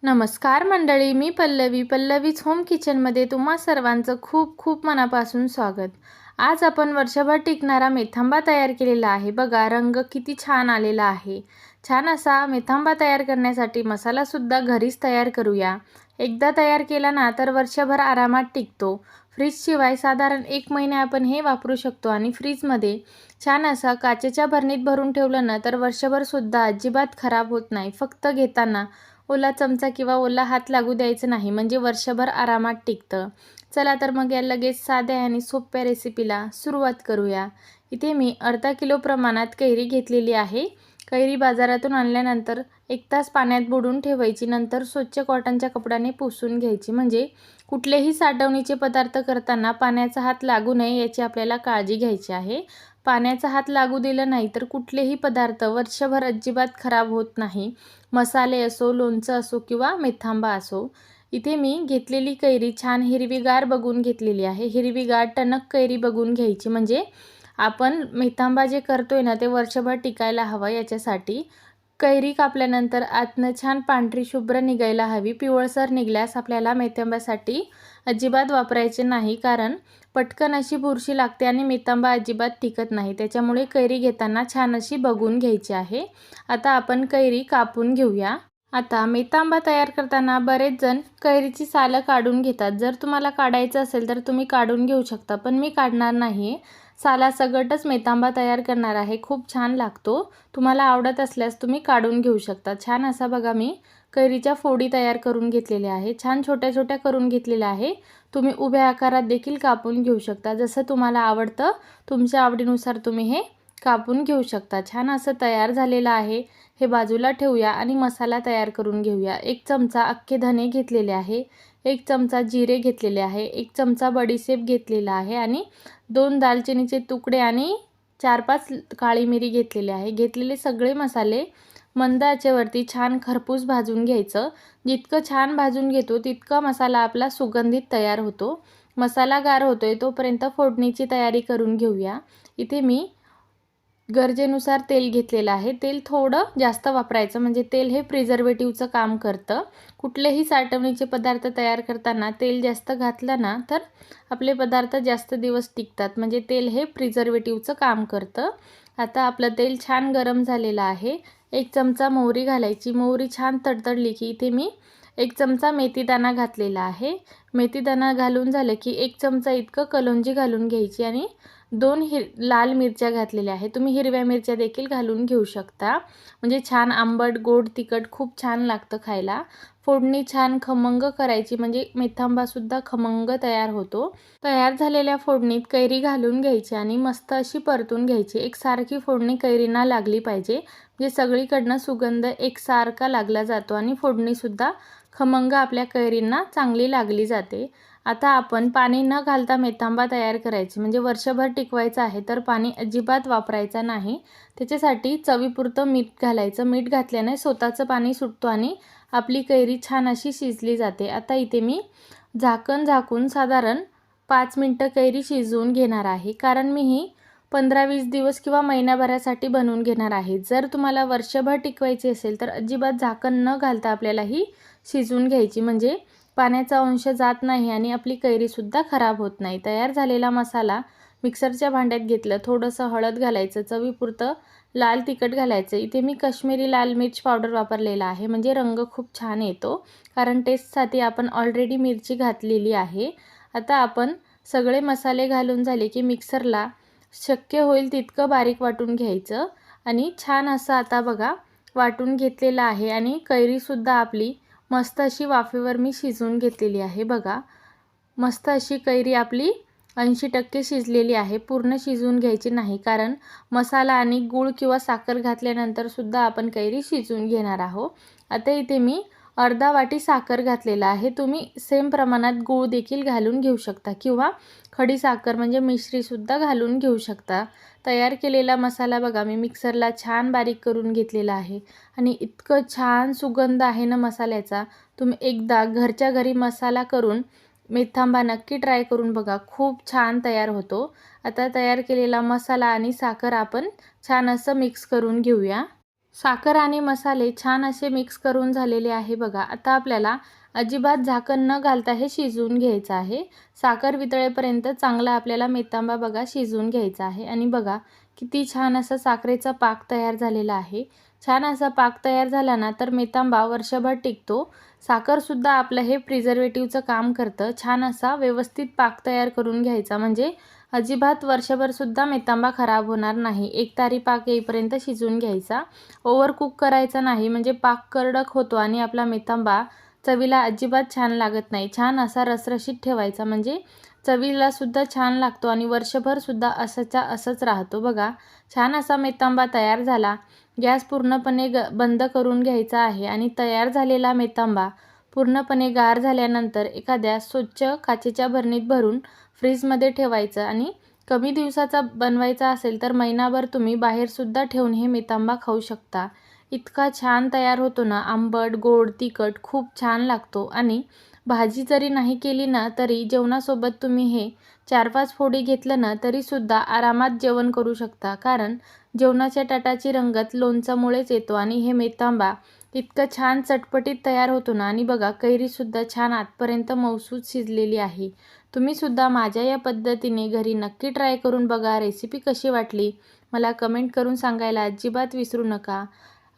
नमस्कार मंडळी, मी पल्लवीच होम किचनमध्ये तुम्हा सर्वांचं खूप खूप मनापासून स्वागत. आज आपण वर्षभर टिकणारा मेथांबा तयार केलेला आहे. बघा, रंग किती छान आलेला आहे. छान असा मेथांबा तयार करण्यासाठी मसालासुद्धा घरीच तयार करूया. एकदा तयार केला ना तर वर्षभर आरामात टिकतो. फ्रीजशिवाय साधारण 1 महिने आपण हे वापरू शकतो आणि फ्रीजमध्ये छान असा काचेच्या भरणीत भरून ठेवलं ना तर वर्षभरसुद्धा अजिबात खराब होत नाही. फक्त घेताना ओला चमचा किंवा ओला हात लागू द्यायचं नाही, म्हणजे वर्षभर आरामात टिकतं. चला तर मग या लगेच साध्या आणि सोप्या रेसिपीला सुरुवात करूया. इथे मी अर्धा किलो प्रमाणात कैरी घेतलेली आहे. कैरी बाजारातून आणल्यानंतर 1 तास पाण्यात बुडवून ठेवायची. नंतर स्वच्छ कॉटनच्या कपड्याने पुसून घ्यायची, म्हणजे कुठलेही साठवणीचे पदार्थ करताना पाण्याचा हात लागू नये याची आपल्याला काळजी घ्यायची आहे. पाण्याचा हात लागू दिला नाही तर कुठलेही पदार्थ वर्षभर अजिबात खराब होत नाही. मसाले असो, लोणचं असो किंवा मेथांबा असो. इथे मी घेतलेली कैरी छान हिरवीगार बघून घेतलेली आहे. हिरवीगार टणक कैरी बघून घ्यायची, म्हणजे आपण मेथांबा जे करतोय ना ते वर्षभर टिकायला हवं याच्यासाठी. कैरी कापल्यानंतर आतनं छान पांढरी शुभ्र निघायला हवी. पिवळसर निघाल्यास आपल्याला मेथांब्यासाठी अजिबात वापरायचे नाही, कारण पटकन अशी बुरशी लागते आणि मेथांबा अजिबात टिकत नाही. त्याच्यामुळे कैरी घेताना छान अशी बघून घ्यायची आहे. आता आपण कैरी कापून घेऊया. आता मेथांबा तयार करताना बरेच जण कैरीची सालं काढून घेतात. जर तुम्हाला काढायचं असेल तर तुम्ही काढून घेऊ शकता, पण मी काढणार नाही. सालासकटच मेथांबा तयार करणार आहे. खूप छान लागतो. तुम्हाला आवडत असल्यास तुम्ही काढून घेऊ शकता. छान असा बघा मी कैरीच्या फोडी तयार करून घेतलेल्या आहे. छान छोट्या छोट्या करून घेतलेल्या आहे. तुम्ही उभ्या आकारात देखील कापून घेऊ शकता. जसं तुम्हाला आवडतं तुमच्या आवडीनुसार तुम्ही हे कापून घेऊ शकता. छान असं तयार झालेलं आहे. हे बाजूला ठेवूया आणि मसाला तयार करून घेऊया. 1 चमचा अख्खे धने घेतलेले आहे, 1 चमचा जिरे घेतलेले आहे, 1 चमचा बडीशेप घेतलेला आहे आणि 2 दालचिनीचे तुकडे आणि 4-5 काळी मिरी घेतलेली आहे. घेतलेले सगळे मसाले मंद आचेवरती छान खरपूस भाजून घ्यायचं. जितकं छान भाजून घेतो तितका मसाला आपला सुगंधित तयार होतो. मसाला गार होतोय तोपर्यंत फोडणीची तयारी करून घेऊया. इथे मी गरजेनुसार तेल घेतलेलं आहे. तेल थोडं जास्त वापरायचं, म्हणजे तेल हे प्रिझर्वेटिव्हचं काम करतं. कुठलेही साठवणीचे पदार्थ तयार करताना तेल जास्त घातलं ना तर आपले पदार्थ जास्त दिवस टिकतात, म्हणजे तेल हे प्रिझर्वेटिव्हचं काम करतं. आता आपलं तेल छान गरम झालेलं आहे. 1 चमचा मोहरी घालायची. मोहरी छान तडतडली की इथे मी 1 चमचा मेथीदाणा घातलेला आहे. मेथीदाणा घालून झालं की 1 चमचा इतकं कलोंजी घालून घ्यायची आणि 2 लाल मिरच्या घातलेल्या आहेत. तुम्ही हिरव्या मिरच्या देखील घालून घेऊ शकता, म्हणजे छान आंबट, गोड, तिखट खूप छान लागतं खायला. फोडणी छान खमंग करायची, म्हणजे मेथांबासुद्धा खमंग तयार होतो. तयार झालेल्या फोडणीत कैरी घालून घ्यायची आणि मस्त अशी परतून घ्यायची. एकसारखी फोडणी कैरींना लागली पाहिजे, म्हणजे सगळीकडनं सुगंध एकसारखा लागला जातो आणि फोडणीसुद्धा खमंग आपल्या कैरींना चांगली लागली जाते. आता आपण पाणी न घालता मेथांबा तयार करायची, म्हणजे वर्षभर टिकवायचं आहे तर पाणी अजिबात वापरायचं नाही. त्याच्यासाठी चवीपुरतं मीठ घालायचं. मीठ घातल्याने स्वतःचं पाणी सुटतो आणि आपली कैरी छान अशी शिजली जाते. आता इथे मी झाकण झाकून साधारण 5 मिनटं कैरी शिजवून घेणार आहे, कारण मी ही 15-20 दिवस किंवा महिन्याभरासाठी बनवून घेणार आहे. जर तुम्हाला वर्षभर टिकवायची असेल तर अजिबात झाकण न घालता आपल्याला ही शिजवून घ्यायची, म्हणजे पाण्याचा अंश जात नाही आणि आपली कैरीसुद्धा खराब होत नाही. तयार झालेला मसाला मिक्सरच्या भांड्यात घेतलं. थोडंसं हळद घालायचं, चवीपुरतं लाल तिखट घालायचं. इथे मी काश्मीरी लाल मिर्च पावडर वापरलेला आहे, म्हणजे रंग खूप छान येतो, कारण टेस्टसाठी आपण ऑलरेडी मिरची घातलेली आहे. आता आपण सगळे मसाले घालून झाले की मिक्सरला शक्य होईल तितकं बारीक वाटून घ्यायचं आणि छान असं आता बघा वाटून घेतलेलं आहे. आणि कैरीसुद्धा आपली मस्त अशी वाफेवर मी शिजवून घेतलेली आहे. बघा, मस्त अशी कैरी आपली 80% शिजलेली आहे. पूर्ण शिजवून घ्यायची नाही, कारण मसाला आणि गूळ किंवा साखर घातल्यानंतर सुद्धा आपण कैरी शिजवून घेणार आहोत. आता इथे मी अर्धा वाटी साखर घातलेला आहे. तुम्ही सेम प्रमाणात गूळ देखील घालून घेऊ शकता किंवा खडी साखर म्हणजे मिश्रीसुद्धा घालून घेऊ शकता. तयार केलेला मसाला बघा मी मिक्सरला छान बारीक करून घेतलेला आहे आणि इतकं छान सुगंध आहे ना मसाल्याचा. तुम्ही एकदा घरच्या घरी मसाला करून मेथांबा नक्की ट्राय करून बघा, खूप छान तयार होतो. आता तयार केलेला मसाला आणि साखर आपण छान असं मिक्स करून घेऊया. साखर आणि मसाले छान असे मिक्स करून झालेले आहे बघा. आता आपल्याला अजिबात झाकण न घालता हे शिजवून घ्यायचं आहे. साखर वितळेपर्यंत चांगला आपल्याला मेथांबा बघा शिजवून घ्यायचा आहे. आणि बघा किती छान असा साखरेचा पाक तयार झालेला आहे. छान असा पाक तयार झाला ना तर मेथांबा वर्षभर टिकतो. साखरसुद्धा आपलं हे प्रिझर्वेटिव्हचं काम करतं. छान असा व्यवस्थित पाक तयार करून घ्यायचा म्हणजे अजिबात वर्षभरसुद्धा मेथांबा खराब होणार नाही. एकतारी पाक येईपर्यंत शिजवून घ्यायचा. ओव्हर कुक करायचा नाही म्हणजे पाक कडक होतो आणि आपला मेथांबा चवीला अजिबात छान लागत नाही. छान असा रसरशीत ठेवायचा म्हणजे चवीलासुद्धा छान लागतो आणि वर्षभरसुद्धा असंच्या असंच राहतो. बघा छान असा मेथांबा तयार झाला. गॅस पूर्णपणे बंद करून घ्यायचा आहे आणि तयार झालेला मेथांबा पूर्णपणे गार झाल्यानंतर एखाद्या स्वच्छ काचेच्या भरणीत भरून फ्रीजमध्ये ठेवायचं. आणि कमी दिवसाचा बनवायचा असेल तर महिनाभर तुम्ही बाहेरसुद्धा ठेवून हे मेथांबा खाऊ शकता. इतका छान तयार होतो ना, आंबट, गोड, तिखट खूप छान लागतो. आणि भाजी जरी नाही केली ना तरी जेवणासोबत तुम्ही हे 4-5 फोडी घेतलं ना तरीसुद्धा आरामात जेवण करू शकता. कारण जेवणाच्या ताटाची रंगत लोणच्यामुळेच येतो आणि हे मेथांबा इतकं छान चटपटीत तयार होतो ना. आणि बघा कैरीसुद्धा छान आतपर्यंत मऊसूत शिजलेली आहे. तुम्हीसुद्धा माझ्या या पद्धतीने घरी नक्की ट्राय करून बघा. रेसिपी कशी वाटली मला कमेंट करून सांगायला अजिबात विसरू नका.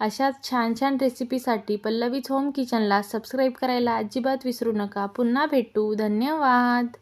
अशाच छान छान रेसिपीसाठी पल्लवीज होम किचनला सबस्क्राईब करायला अजिबात विसरू नका. पुन्हा भेटू. धन्यवाद.